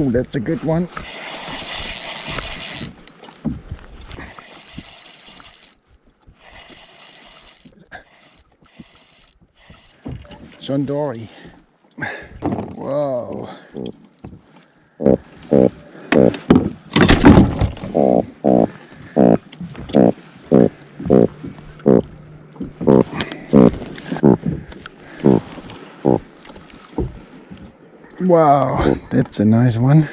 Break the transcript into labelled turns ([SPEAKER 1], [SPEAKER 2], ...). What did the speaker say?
[SPEAKER 1] Ooh, that's a good one. John Dory. Whoa. Wow, that's a nice one.